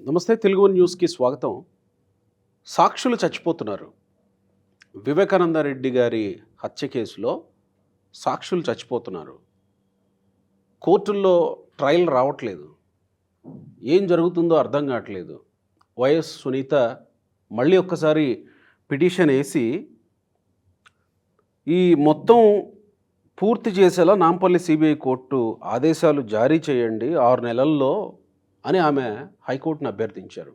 నమస్తే తెలుగు వన్ న్యూస్కి స్వాగతం. సాక్షులు చచ్చిపోతున్నారు. వివేకానంద రెడ్డి గారి హత్య కేసులో సాక్షులు చచ్చిపోతున్నారు. కోర్టుల్లో ట్రయల్ రావట్లేదు. ఏం జరుగుతుందో అర్థం కావట్లేదు. వైఎస్ సునీత మళ్ళీ ఒక్కసారి పిటిషన్ వేసి ఈ మొత్తం పూర్తి చేసేలా నాంపల్లి సిబిఐ కోర్టు ఆదేశాలు జారీ చేయండి 6 నెలల్లో అని ఆమె హైకోర్టును అభ్యర్థించారు.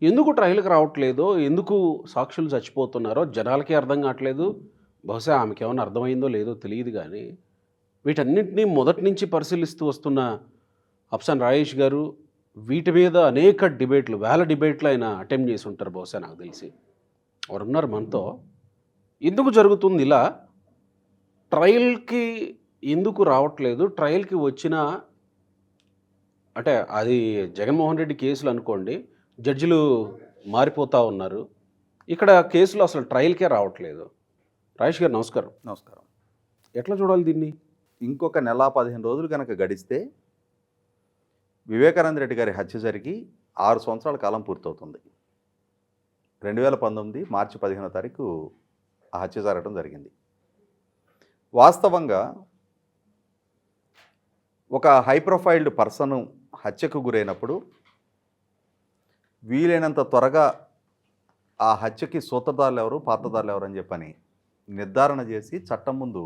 ఎందుకు ట్రయల్కి రావట్లేదో, ఎందుకు సాక్షులు చచ్చిపోతున్నారో జనాలకే అర్థం కావట్లేదు. బహుశా ఆమెకి ఏమైనా అర్థమైందో లేదో తెలియదు. కానీ వీటన్నింటినీ మొదటి నుంచి పరిశీలిస్తూ వస్తున్న అఫ్సాన్ రాయేష్ గారు వీటి మీద అనేక డిబేట్లు, వేల డిబేట్లు ఆయన అటెంప్ట్ చేసి ఉంటారు బహుశా, నాకు తెలిసి. వారు ఉన్నారు మనతో. ఎందుకు జరుగుతుంది ఇలా? ట్రయల్కి ఎందుకు రావట్లేదు? ట్రయల్కి వచ్చిన అంటే అది జగన్మోహన్ రెడ్డి కేసులు అనుకోండి, జడ్జిలు మారిపోతూ ఉన్నారు. ఇక్కడ కేసులు అసలు ట్రయల్కే రావట్లేదు. రాజేష్ గారు నమస్కారం. నమస్కారం. ఎట్లా చూడాలి దీన్ని? ఇంకొక నెల 15 రోజులు కనుక గడిస్తే వివేకానంద రెడ్డి గారి హత్య జరిగి 6 సంవత్సరాల కాలం పూర్తవుతుంది. 2019 మార్చి 15వ తారీఖు ఆ హత్య జరగడం జరిగింది. వాస్తవంగా ఒక హై ప్రొఫైల్డ్ పర్సన్ హత్యకు గురైనప్పుడు వీలైనంత త్వరగా ఆ హత్యకి సూత్రధారులు ఎవరు, పాత్రధారులు ఎవరు అని చెప్పని నిర్ధారణ చేసి చట్టం ముందు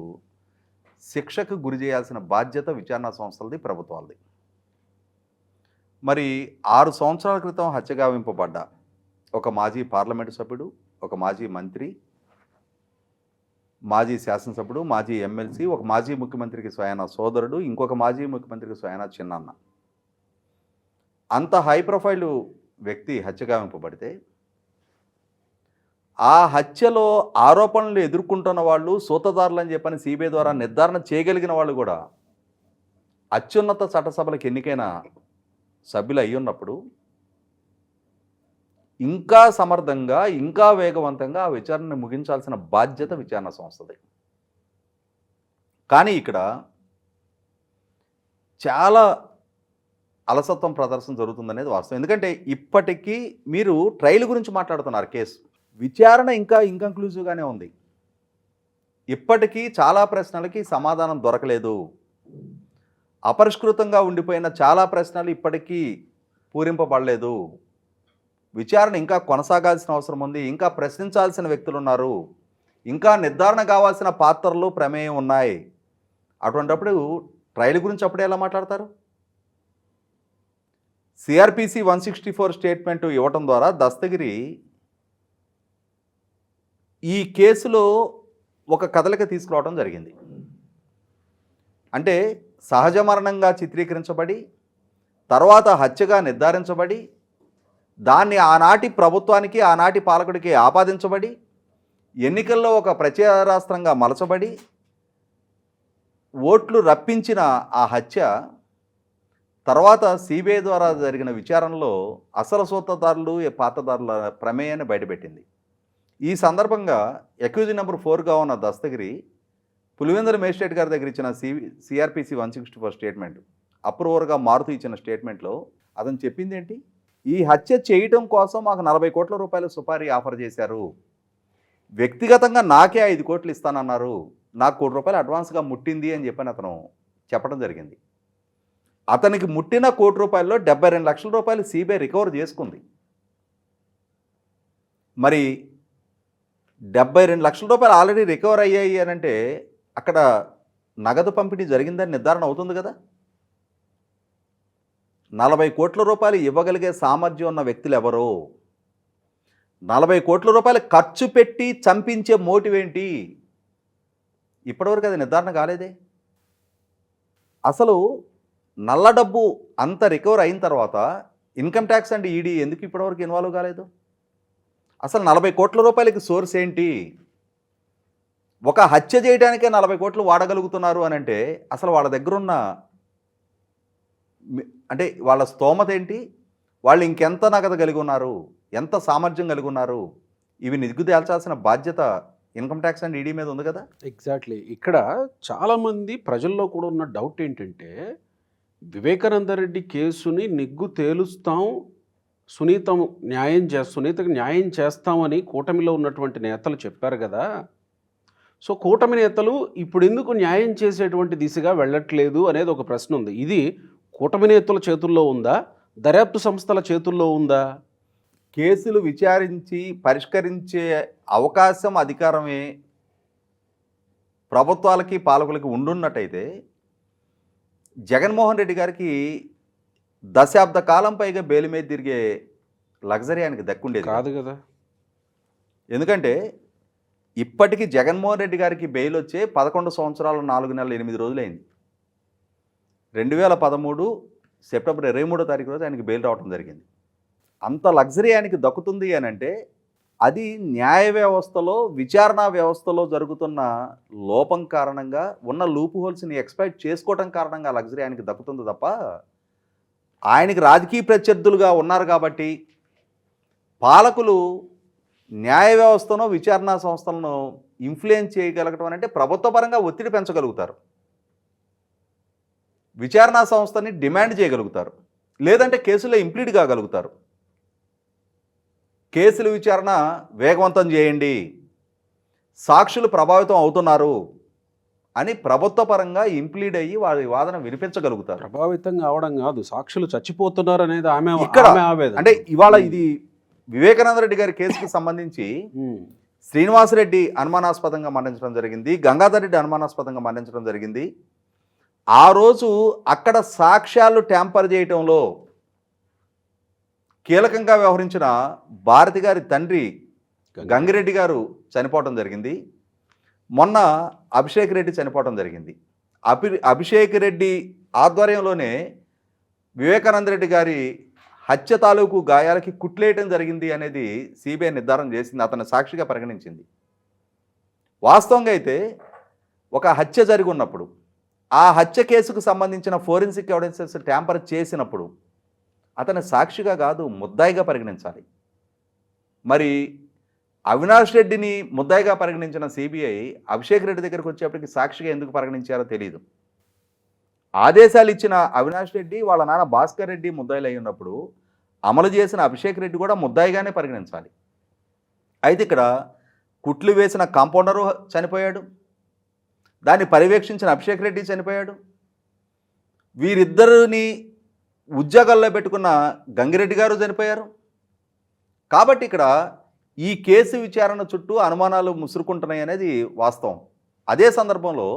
శిక్షకు గురి చేయాల్సిన బాధ్యత విచారణ సంస్థలది, ప్రభుత్వాలది. మరి 6 సంవత్సరాల క్రితం హత్య గావింపబడ్డ ఒక మాజీ పార్లమెంటు సభ్యుడు, ఒక మాజీ మంత్రి, మాజీ శాసనసభ్యుడు, మాజీ ఎమ్మెల్సీ, ఒక మాజీ ముఖ్యమంత్రికి స్వయాన సోదరుడు, ఇంకొక మాజీ ముఖ్యమంత్రికి స్వయాన చిన్నాన్న, అంత హై ప్రొఫైల్ వ్యక్తి హత్య గావింపబడితే ఆ హత్యలో ఆరోపణలు ఎదుర్కొంటున్న వాళ్ళు, సూత్రధారులు అని చెప్పని సిబిఐ ద్వారా నిర్ధారణ చేయగలిగిన వాళ్ళు కూడా అత్యున్నత చట్టసభలకు ఎన్నికైన సభ్యులు అయి ఉన్నప్పుడు ఇంకా సమర్థంగా, ఇంకా వేగవంతంగా ఆ విచారణను ముగించాల్సిన బాధ్యత విచారణ సంస్థది. కానీ ఇక్కడ చాలా అలసత్వం ప్రదర్శన జరుగుతుందనేది వాస్తవం. ఎందుకంటే ఇప్పటికీ మీరు ట్రయల్ గురించి మాట్లాడుతున్నారు. కేసు విచారణ ఇంకా ఇన్కంక్లూజివ్గానే ఉంది. ఇప్పటికీ చాలా ప్రశ్నలకి సమాధానం దొరకలేదు. అపరిష్కృతంగా ఉండిపోయిన చాలా ప్రశ్నలు ఇప్పటికీ పూరింపబడలేదు. విచారణ ఇంకా కొనసాగాల్సిన అవసరం ఉంది. ఇంకా ప్రశ్నించాల్సిన వ్యక్తులు ఉన్నారు. ఇంకా నిర్ధారణ కావాల్సిన పాత్రలు, ప్రమేయం ఉన్నాయి. అటువంటప్పుడు ట్రయల్ గురించి అప్పుడే ఎలా మాట్లాడతారు? సిఆర్పిసి 164 స్టేట్మెంట్ ఇవ్వటం ద్వారా దస్తగిరి ఈ కేసులో ఒక కదలిక తీసుకురావడం జరిగింది. అంటే సహజ మరణంగా చిత్రీకరించబడి, తర్వాత హత్యగా నిర్ధారించబడి, దాన్ని ఆనాటి ప్రభుత్వానికి, ఆనాటి పాలకుడికి ఆపాదించబడి, ఎన్నికల్లో ఒక ప్రచారాస్త్రంగా మలచబడి, ఓట్లు రప్పించిన ఆ హత్య తర్వాత సిబిఐ ద్వారా జరిగిన విచారణలో అసలు సూత్రధారులు, పాత్రధారుల ప్రమేయాన్ని బయటపెట్టింది. ఈ సందర్భంగా అక్యూజ్ నెంబర్ 4గా ఉన్న దస్తగిరి పులివెందుల మేజిస్ట్రేట్ గారి దగ్గర ఇచ్చిన సిఆర్పిసి 164 స్టేట్మెంట్ అప్రూవర్గా మారుతూ ఇచ్చిన స్టేట్మెంట్లో అతను చెప్పింది ఏంటి? ఈ హత్య చేయటం కోసం మాకు 40 కోట్ల రూపాయల సుపారీ ఆఫర్ చేశారు. వ్యక్తిగతంగా నాకే 5 కోట్లు ఇస్తానన్నారు. నాకు 1 కోటి రూపాయలు అడ్వాన్స్గా ముట్టింది అని చెప్పని అతను చెప్పడం జరిగింది. అతనికి ముట్టిన 1 కోటి రూపాయల్లో 72 లక్షల రూపాయలు సిబిఐ రికవర్ చేసుకుంది. మరి 72 లక్షల రూపాయలు ఆల్రెడీ రికవర్ అయ్యాయి అని అంటే అక్కడ నగదు పంపిణీ జరిగిందని నిర్ధారణ అవుతుంది కదా. 40 కోట్ల రూపాయలు ఇవ్వగలిగే సామర్థ్యం ఉన్న వ్యక్తులు ఎవరు? 40 కోట్ల రూపాయలు ఖర్చు పెట్టి చంపించే మోటివ్ ఏంటి? ఇప్పటివరకు అది నిర్ధారణ కాలేదే. అసలు నల్ల డబ్బు అంత రికవర్ అయిన తర్వాత ఇన్కమ్ ట్యాక్స్ అండ్ ఈడీ ఎందుకు ఇప్పటివరకు ఇన్వాల్వ్ కాలేదు? అసలు 40 కోట్ల రూపాయలకి సోర్స్ ఏంటి? ఒక హత్య చేయడానికే 40 కోట్లు వాడగలుగుతున్నారు అని అంటే అసలు వాళ్ళ దగ్గర ఉన్న అంటే వాళ్ళ స్తోమత ఏంటి? వాళ్ళు ఇంకెంత నగదు కలిగి ఉన్నారు? ఎంత సామర్థ్యం కలిగి ఉన్నారు? ఇవి నిగ్గు తేల్చాల్సిన బాధ్యత ఇన్కమ్ ట్యాక్స్ అండ్ ఈడీ మీద ఉంది కదా. ఎగ్జాక్ట్లీ. ఇక్కడ చాలామంది ప్రజల్లో కూడా ఉన్న డౌట్ ఏంటంటే, వివేకానంద రెడ్డి కేసుని నిగ్గు తేలుస్తాం, సునీతకు న్యాయం చేస్తామని కూటమిలో ఉన్నటువంటి నేతలు చెప్పారు కదా. సో కూటమి నేతలు ఇప్పుడు ఎందుకు న్యాయం చేసేటువంటి దిశగా వెళ్ళట్లేదు అనేది ఒక ప్రశ్న ఉంది. ఇది కూటమి నేతల చేతుల్లో ఉందా, దర్యాప్తు సంస్థల చేతుల్లో ఉందా? కేసులు విచారించి పరిష్కరించే అవకాశం, అధికారమే ప్రభుత్వాలకి పాలకులకి ఉండున్నట్టయితే జగన్మోహన్ రెడ్డి గారికి దశాబ్ద కాలం పైగా బెయిల్ మీద తిరిగే లగ్జరీ ఆయనకి దక్కుండేది కాదు కదా. ఎందుకంటే ఇప్పటికీ జగన్మోహన్ రెడ్డి గారికి బెయిల్ వచ్చే 11 సంవత్సరాలు 4 నెలలు 8 రోజులైంది. 2013 సెప్టెంబర్ 23వ తారీఖు రోజు ఆయనకి బెయిల్ రావడం జరిగింది. అంత లగ్జరీ ఆయనకి దక్కుతుంది అని అంటే అది న్యాయ వ్యవస్థలో, విచారణ వ్యవస్థలో జరుగుతున్న లోపం కారణంగా, ఉన్న లూప్ హోల్స్ని ఎక్స్ప్లాయిట్ చేసుకోవటం కారణంగా లగ్జరీ ఆయనకి దక్కుతుంది తప్ప ఆయనకి రాజకీయ ప్రత్యర్థులుగా ఉన్నారు కాబట్టి పాలకులు న్యాయ వ్యవస్థను, విచారణా సంస్థలను ఇన్ఫ్లుయెన్స్ చేయగలగటం అంటే ప్రభుత్వ పరంగా ఒత్తిడి పెంచగలుగుతారు, విచారణా సంస్థని డిమాండ్ చేయగలుగుతారు, లేదంటే కేసులో ఇంప్లీడ్ కాగలుగుతారు. కేసుల విచారణ వేగవంతం చేయండి, సాక్షులు ప్రభావితం అవుతున్నారు అని ప్రభుత్వ పరంగా ఇంప్లీడ్ అయ్యి వారి వాదన వినిపించగలుగుతారు. ప్రభావితం కావడం కాదు, సాక్షులు చచ్చిపోతున్నారు అనేది ఇక్కడ ఆవేదన. అంటే ఇవాళ ఇది వివేకానంద రెడ్డి గారి కేసుకి సంబంధించి శ్రీనివాసరెడ్డి అనుమానాస్పదంగా మరణించడం జరిగింది, గంగాధర్ రెడ్డి అనుమానాస్పదంగా మరణించడం జరిగింది. ఆ రోజు అక్కడ సాక్ష్యాలు ట్యాంపర్ చేయటంలో కీలకంగా వ్యవహరించిన భారతి గారి తండ్రి గంగిరెడ్డి గారు చనిపోవటం జరిగింది. మొన్న అభిషేక్ రెడ్డి చనిపోవటం జరిగింది. అభిషేక్ రెడ్డి ఆధ్వర్యంలోనే వివేకానంద రెడ్డి గారి హత్య తాలూకు గాయాలకి కుట్లేయటం జరిగింది అనేది సిబిఐ నిర్ధారణ చేసింది, అతను సాక్షిగా పరిగణించింది. వాస్తవంగా అయితే ఒక హత్య జరిగి ఉన్నప్పుడు ఆ హత్య కేసుకు సంబంధించిన ఫోరెన్సిక్ ఎవిడెన్సెస్ ట్యాంపర్ చేసినప్పుడు అతను సాక్షిగా కాదు, ముద్దాయిగా పరిగణించాలి. మరి అవినాష్ రెడ్డిని ముద్దాయిగా పరిగణించిన సిబిఐ అభిషేక్ రెడ్డి దగ్గరికి వచ్చేప్పటికి సాక్షిగా ఎందుకు పరిగణించారో తెలియదు. ఆదేశాలు ఇచ్చిన అవినాష్ రెడ్డి వాళ్ళ నాన్న భాస్కర్ రెడ్డి ముద్దాయిలు అయి ఉన్నప్పుడు అమలు చేసిన అభిషేక్ రెడ్డి కూడా ముద్దాయిగానే పరిగణించాలి. అయితే ఇక్కడ కుట్లు వేసిన కాంపౌండరు చనిపోయాడు, దాన్ని పర్యవేక్షించిన అభిషేక్ రెడ్డి చనిపోయాడు, వీరిద్దరిని ఉద్యోగాల్లో పెట్టుకున్న గంగిరెడ్డి గారు చనిపోయారు. కాబట్టి ఇక్కడ ఈ కేసు విచారణ చుట్టూ అనుమానాలు ముసురుకుంటున్నాయి అనేది వాస్తవం. అదే సందర్భంలో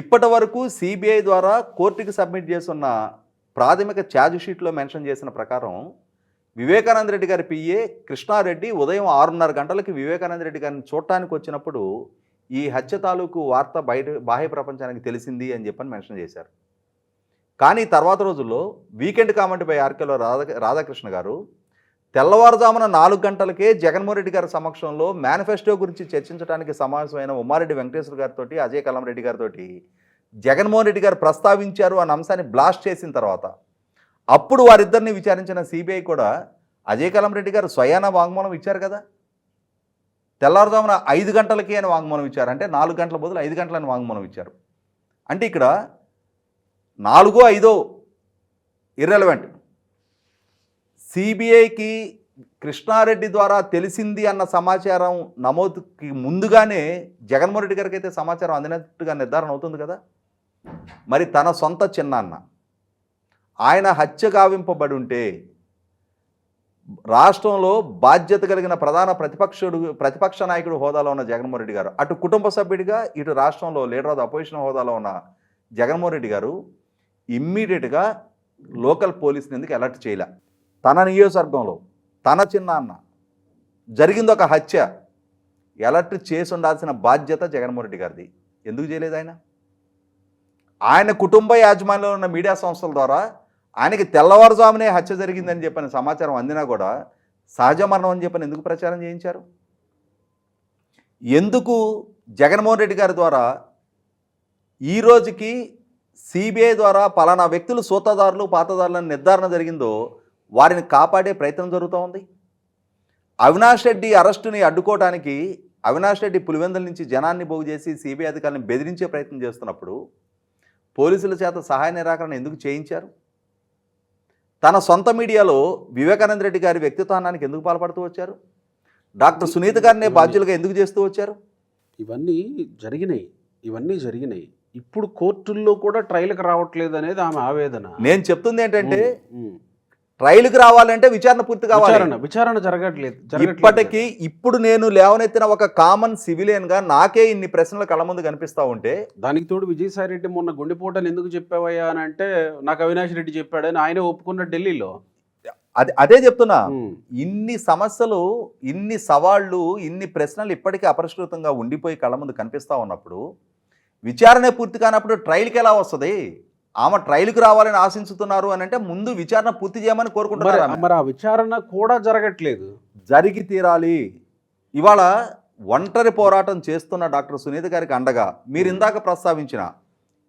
ఇప్పటి వరకు సిబిఐ ద్వారా కోర్టుకి సబ్మిట్ చేస్తున్న ప్రాథమిక ఛార్జ్ షీట్లో మెన్షన్ చేసిన ప్రకారం వివేకానంద రెడ్డి గారి పిఏ కృష్ణారెడ్డి ఉదయం 6:30 గంటలకి వివేకానంద రెడ్డి గారిని చూడటానికి వచ్చినప్పుడు ఈ హత్య తాలూకు వార్త బాహ్య ప్రపంచానికి తెలిసింది అని చెప్పని మెన్షన్ చేశారు. కానీ తర్వాత రోజుల్లో వీకెండ్ కామెంట్ బై ఆర్కేలో రాధాకృష్ణ గారు తెల్లవారుజామున 4 గంటలకే జగన్మోహన్ రెడ్డి గారి సమక్షంలో మేనిఫెస్టో గురించి చర్చించడానికి సమావేశమైన ఉమ్మారెడ్డి వెంకటేశ్వర గారితో, అజయ్ కల్లం రెడ్డి గారితో జగన్మోహన్ రెడ్డి గారు ప్రస్తావించారు అన్న అంశాన్ని బ్లాస్ట్ చేసిన తర్వాత అప్పుడు వారిద్దరిని విచారించిన సిబిఐ కూడా అజయ్ కల్లం రెడ్డి గారు స్వయాన వాంగ్మూలం ఇచ్చారు కదా. తెల్లవారుజామున 5 గంటలకి అని వాంగ్మూలం ఇచ్చారు, అంటే 4 గంటల బదులు 5 గంటలని వాంగ్మూలం ఇచ్చారు. అంటే ఇక్కడ 4, 5 ఇర్రెలవెంట్. సిబిఐకి కృష్ణారెడ్డి ద్వారా తెలిసింది అన్న సమాచారం నమోదుకి ముందుగానే జగన్మోహన్ రెడ్డి గారికి అయితే సమాచారం అందినట్టుగా నిర్ధారణ అవుతుంది కదా. మరి తన సొంత చిన్నాన్న ఆయన హత్య గావింపబడి ఉంటే రాష్ట్రంలో బాధ్యత కలిగిన ప్రధాన ప్రతిపక్ష నాయకుడు హోదాలో ఉన్న జగన్మోహన్ రెడ్డి గారు, అటు కుటుంబ సభ్యుడిగా ఇటు రాష్ట్రంలో లీడర్ ఆఫ్ ద అపోజిషన్ హోదాలో ఉన్న జగన్మోహన్ రెడ్డి గారు ఇమ్మీడియట్గా లోకల్ పోలీస్ని ఎందుకు అలర్ట్ చేయలే? తన నియోజకవర్గంలో తన చిన్నాన్న జరిగింది ఒక హత్య, అలర్ట్ చేసి ఉండాల్సిన బాధ్యత జగన్మోహన్ రెడ్డి గారిది. ఎందుకు చేయలేదు ఆయన? ఆయన కుటుంబ యాజమాన్యంలో ఉన్న మీడియా సంస్థల ద్వారా ఆయనకి తెల్లవారుజామునే హత్య జరిగిందని చెప్పిన సమాచారం అందినా కూడా సహజ మరణం అని చెప్పని ఎందుకు ప్రచారం చేయించారు? ఎందుకు జగన్మోహన్ రెడ్డి గారి ద్వారా ఈ రోజుకి సిబిఐ ద్వారా పలానా వ్యక్తులు సూత్రధారులు పాతదారులను నిర్ధారణ జరిగిందో వారిని కాపాడే ప్రయత్నం జరుగుతూ ఉంది? అవినాష్ రెడ్డి అరెస్టుని అడ్డుకోవడానికి అవినాష్ రెడ్డి పులివెందుల నుంచి జనాన్ని పోగు చేసి సిబిఐ అధికారులను బెదిరించే ప్రయత్నం చేస్తున్నప్పుడు పోలీసుల చేత సహాయ నిరాకరణ ఎందుకు చేయించారు? తన సొంత మీడియాలో వివేకానంద రెడ్డి గారి వ్యక్తిత్వానికి ఎందుకు పాల్పడుతూ వచ్చారు? డాక్టర్ సునీత గారినే బాధ్యులుగా ఎందుకు చేస్తూ వచ్చారు? ఇవన్నీ జరిగినాయి. ఇప్పుడు కోర్టుల్లో కూడా ట్రయల్కి రావట్లేదు అనేది ఆమె ఆవేదన. నేను చెప్తుంది ఏంటంటే ఉమ్. ట్రయల్కి రావాలంటే విచారణ పూర్తి కావాలి. విచారణ జరగట్లేదు. ఇప్పటికీ ఇప్పుడు నేను లేవనెత్తిన ఒక కామన్ సివిలియన్గా నాకే ఇన్ని ప్రశ్నలు కళ్ళ ముందు కనిపిస్తూ ఉంటే, దానికి తోడు విజయసాయి రెడ్డి మొన్న గుండెపోటని ఎందుకు చెప్పావయ్యా అని అంటే నాకు అవినాష్ రెడ్డి చెప్పాడని ఆయనే ఒప్పుకున్న ఢిల్లీలో. అదే చెప్తున్నా. ఇన్ని సమస్యలు, ఇన్ని సవాళ్ళు, ఇన్ని ప్రశ్నలు ఇప్పటికీ అపరిష్కృతంగా ఉండిపోయి కళ్ళ ముందు కనిపిస్తూ ఉన్నప్పుడు విచారణ పూర్తి కానప్పుడు ట్రయల్కి ఎలా వస్తుంది? ఆమె ట్రయల్కి రావాలని ఆశించుతున్నారు అని అంటే ముందు విచారణ పూర్తి చేయమని కోరుకుంటున్నారు. మరి ఆ విచారణ కూడా జరగట్లేదు. జరిగి తీరాలి. ఇవాళ ఒంటరి పోరాటం చేస్తున్న డాక్టర్ సునీత గారికి అండగా మీరు ఇందాక ప్రస్తావించిన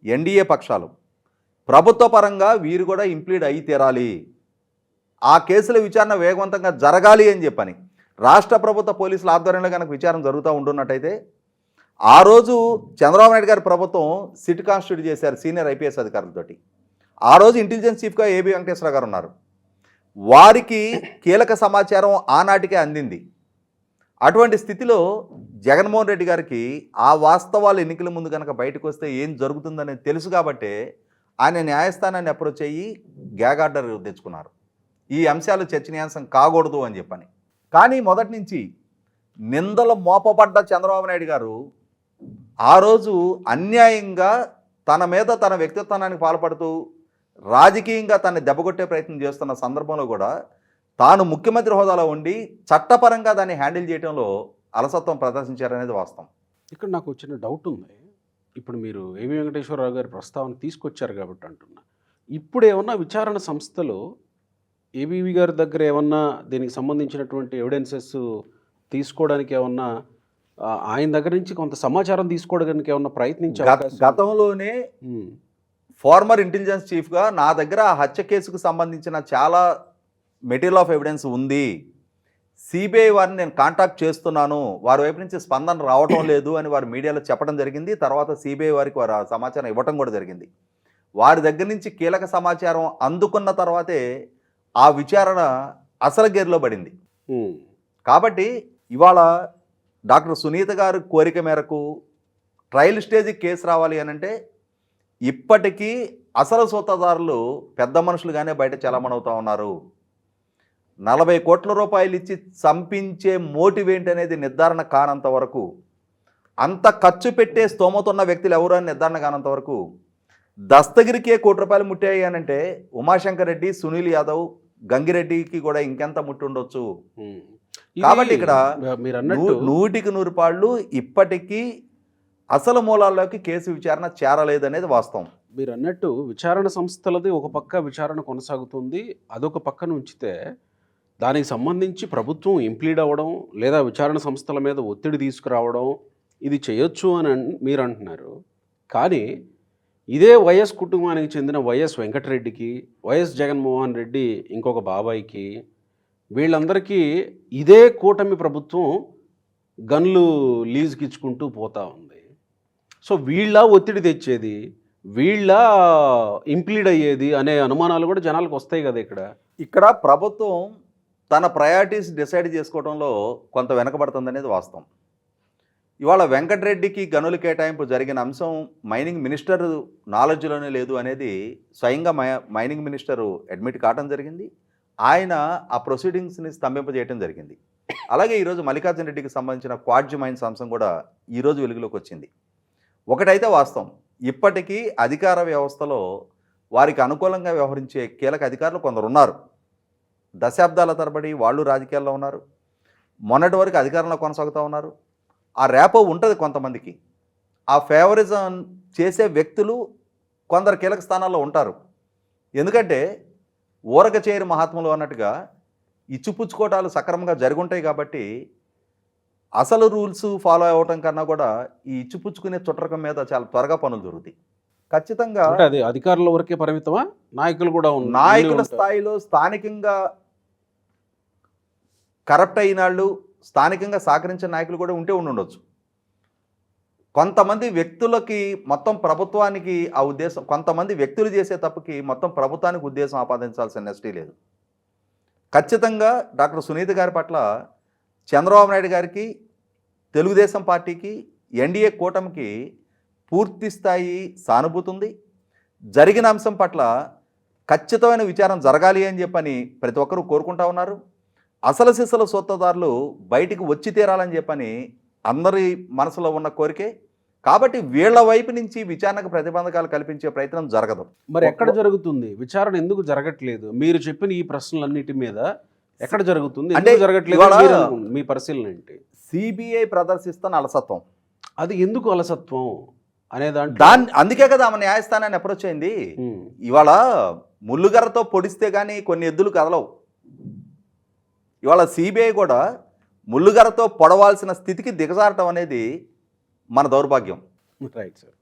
ఎన్డీఏ పక్షాలు, ప్రభుత్వ పరంగా వీరు కూడా ఇంప్లీడ్ అయి తీరాలి. ఆ కేసుల విచారణ వేగవంతంగా జరగాలి అని చెప్పని రాష్ట్ర ప్రభుత్వ పోలీసుల ఆధ్వర్యంలో కనుక విచారణ జరుగుతూ ఉంటున్నట్టయితే, ఆ రోజు చంద్రబాబు నాయుడు గారి ప్రభుత్వం సిట్ కాన్స్టిట్యూట్ చేశారు సీనియర్ ఐపీఎస్ అధికారులతోటి. ఆ రోజు ఇంటెలిజెన్స్ చీఫ్గా ఏబి వెంకటేశ్వర గారు ఉన్నారు. వారికి కీలక సమాచారం ఆనాటికే అందింది. అటువంటి స్థితిలో జగన్మోహన్ రెడ్డి గారికి ఆ వాస్తవాలు ఎన్నికల ముందు కనుక బయటకు వస్తే ఏం జరుగుతుందనేది తెలుసు కాబట్టే ఆయన న్యాయస్థానాన్ని అప్రోచ్ అయ్యి గ్యాగ్ ఆర్డర్ తెచ్చుకున్నారు. ఈ అంశాలు చర్చనీయాంశం కాకూడదు అని చెప్పని. కానీ మొదటి నుంచి నిందలు మోపబడ్డ చంద్రబాబు నాయుడు గారు ఆ రోజు అన్యాయంగా తన మీద తన వ్యక్తిత్వానికి పాల్పడుతూ రాజకీయంగా తనని దెబ్బకొట్టే ప్రయత్నం చేస్తున్న సందర్భంలో కూడా తాను ముఖ్యమంత్రి హోదాలో ఉండి చట్టపరంగా దాన్ని హ్యాండిల్ చేయడంలో అలసత్వం ప్రదర్శించారనేది వాస్తవం. ఇక్కడ నాకు వచ్చిన డౌట్ ఉంది. ఇప్పుడు మీరు ఏవి వెంకటేశ్వరరావు గారి ప్రస్తావన తీసుకొచ్చారు కాబట్టి అంటున్నా, ఇప్పుడు ఏమన్నా విచారణ సంస్థలు ఏబీవీ గారి దగ్గర ఏమన్నా దీనికి సంబంధించినటువంటి ఎవిడెన్సెస్ తీసుకోవడానికి ఏమన్నా ఆయన దగ్గర నుంచి కొంత సమాచారం తీసుకోవడానికి ఏమన్నా ప్రయత్నించారు? గతంలోనే ఫార్మర్ ఇంటెలిజెన్స్ చీఫ్గా నా దగ్గర ఆ హత్య కేసుకు సంబంధించిన చాలా మెటీరియల్ ఆఫ్ ఎవిడెన్స్ ఉంది, సిబిఐ వారిని నేను కాంటాక్ట్ చేస్తున్నాను, వారి వైపు నుంచి స్పందన రావటం లేదు అని వారు మీడియాలో చెప్పడం జరిగింది. తర్వాత సిబిఐ వారికి వారు సమాచారం ఇవ్వటం కూడా జరిగింది. వారి దగ్గర నుంచి కీలక సమాచారం అందుకున్న తర్వాతే ఆ విచారణ అసలు గేర్లో పడింది. కాబట్టి ఇవాళ డాక్టర్ సునీత గారి కోరిక మేరకు ట్రయల్ స్టేజ్కి కేసు రావాలి అని అంటే ఇప్పటికీ అసలు సూత్రధారులు పెద్ద మనుషులుగానే బయట చలమణవుతూ ఉన్నారు. 40 కోట్ల రూపాయలు ఇచ్చి చంపించే మోటివ్ ఏంటి అనేది నిర్ధారణ కానంత వరకు, అంత ఖర్చు పెట్టే స్తోమత ఉన్న వ్యక్తులు ఎవరు అని నిర్ధారణ కానంత వరకు, దస్తగిరికి ₹1 కోటి ముట్టాయి అని అంటే ఉమాశంకర్ రెడ్డి, సునీల్ యాదవ్, గంగిరెడ్డికి కూడా ఇంకెంత ముట్టి ఉండొచ్చు. కాబట్టి ఇక్కడ 100కి 100 పాళ్ళు ఇప్పటికీ అసలు మూలాల్లోకి కేసు విచారణ చేరలేదనేది వాస్తవం. మీరు అన్నట్టు విచారణ సంస్థలది ఒక పక్క విచారణ కొనసాగుతుంది, అదొక పక్కన ఉంచితే దానికి సంబంధించి ప్రభుత్వం ఇంప్లీడ్ అవ్వడం లేదా విచారణ సంస్థల మీద ఒత్తిడి తీసుకురావడం ఇది చేయొచ్చు అని మీరు అంటున్నారు. కానీ ఇదే వైఎస్ కుటుంబానికి చెందిన వైఎస్ వెంకటరెడ్డికి, వైఎస్ జగన్మోహన్ రెడ్డి ఇంకొక బాబాయికి, వీళ్ళందరికీ ఇదే కూటమి ప్రభుత్వం గన్లు లీజుకి ఇచ్చుకుంటూ పోతూ ఉంది. సో వీళ్ళ ఒత్తిడి తెచ్చేది, వీళ్ళ ఇంప్లీడ్ అయ్యేది అనే అనుమానాలు కూడా జనాలకు వస్తాయి కదా. ఇక్కడ ప్రభుత్వం తన ప్రయారిటీస్ డిసైడ్ చేసుకోవడంలో కొంత వెనకబడుతుందనేది వాస్తవం. ఇవాళ వెంకటరెడ్డికి గనుల కేటాయింపు జరిగిన అంశం మైనింగ్ మినిస్టర్ నాలెడ్జ్లోనే లేదు అనేది స్వయంగా మైనింగ్ మినిస్టరు అడ్మిట్ కావడం జరిగింది. ఆయన ఆ ప్రొసీడింగ్స్ని స్తంభింపజేయడం జరిగింది. అలాగే ఈరోజు మల్లికార్జున రెడ్డికి సంబంధించిన క్వాడ్జ్ మైన్స్ అంశం కూడా ఈరోజు వెలుగులోకి వచ్చింది. ఒకటైతే వాస్తవం, ఇప్పటికీ అధికార వ్యవస్థలో వారికి అనుకూలంగా వ్యవహరించే కీలక అధికారులు కొందరు ఉన్నారు. దశాబ్దాల తరబడి వాళ్ళు రాజకీయాల్లో ఉన్నారు, మొన్నటి వరకు అధికారంలో కొనసాగుతూ ఉన్నారు. ఆ రేపో ఉంటుంది కొంతమందికి. ఆ ఫేవరిజం చేసే వ్యక్తులు కొందరు కీలక స్థానాల్లో ఉంటారు. ఎందుకంటే ఊరక చేయరు మహాత్ములు అన్నట్టుగా ఇచ్చిపుచ్చుకోవటాలు సక్రమంగా జరుగుంటాయి. కాబట్టి అసలు రూల్స్ ఫాలో అవ్వటం కన్నా కూడా ఈ ఇచ్చిపుచ్చుకునే చుట్టరకం మీద చాలా త్వరగా పనులు జరుగుతాయి. ఖచ్చితంగా అది అధికారుల వరకే పరిమితమా? నాయకులు కూడా నాయకుల స్థాయిలో స్థానికంగా కరప్ట్ అయిన వాళ్ళు, స్థానికంగా సహకరించిన నాయకులు కూడా ఉంటే ఉండొచ్చు. కొంతమంది వ్యక్తులకి మొత్తం ప్రభుత్వానికి ఆ ఉద్దేశం, కొంతమంది వ్యక్తులు చేసే తప్పుకి మొత్తం ప్రభుత్వానికి ఉద్దేశం ఆపాదించాల్సిన నెస్టీ లేదు. ఖచ్చితంగా డాక్టర్ సునీత గారి పట్ల చంద్రబాబు నాయుడు గారికి, తెలుగుదేశం పార్టీకి, ఎన్డీఏ కూటమికి పూర్తి స్థాయి సానుభూతి ఉంది. జరిగిన అంశం పట్ల ఖచ్చితమైన విచారం జరగాలి అని చెప్పని ప్రతి ఒక్కరూ కోరుకుంటా ఉన్నారు. అసలు సిసల సూత్రధారులు బయటికి వచ్చి తీరాలని చెప్పని అందరి మనసులో ఉన్న కోరికే. కాబట్టి వీళ్ళ వైపు నుంచి విచారణకు ప్రతిబంధకాలు కల్పించే ప్రయత్నం జరగదు. మరి ఎక్కడ జరుగుతుంది విచారణ? ఎందుకు జరగట్లేదు? మీరు చెప్పిన ఈ ప్రశ్నలన్నిటి మీద ఎక్కడ జరుగుతుంది, అంటే ఎందుకు జరగట్లేదు? ఇవాళ మీ పరిశీలన ఏంటి? సిబిఐ ప్రదర్శిస్తున్న అలసత్వం, అది ఎందుకు అలసత్వం అనేదాంట్లో దాన్ని అందుకే కదా ఆమె న్యాయస్థానాన్ని అప్రోచ్ అయింది. ఇవాళ ముల్లుగర్రతో పొడిస్తే కానీ కొన్ని ఎద్దులు కదలవు. ఇవాళ సిబిఐ కూడా ముల్లుగర్రతో పొడవాల్సిన స్థితికి దిగజారటం అనేది మన దౌర్భాగ్యం. Right sir.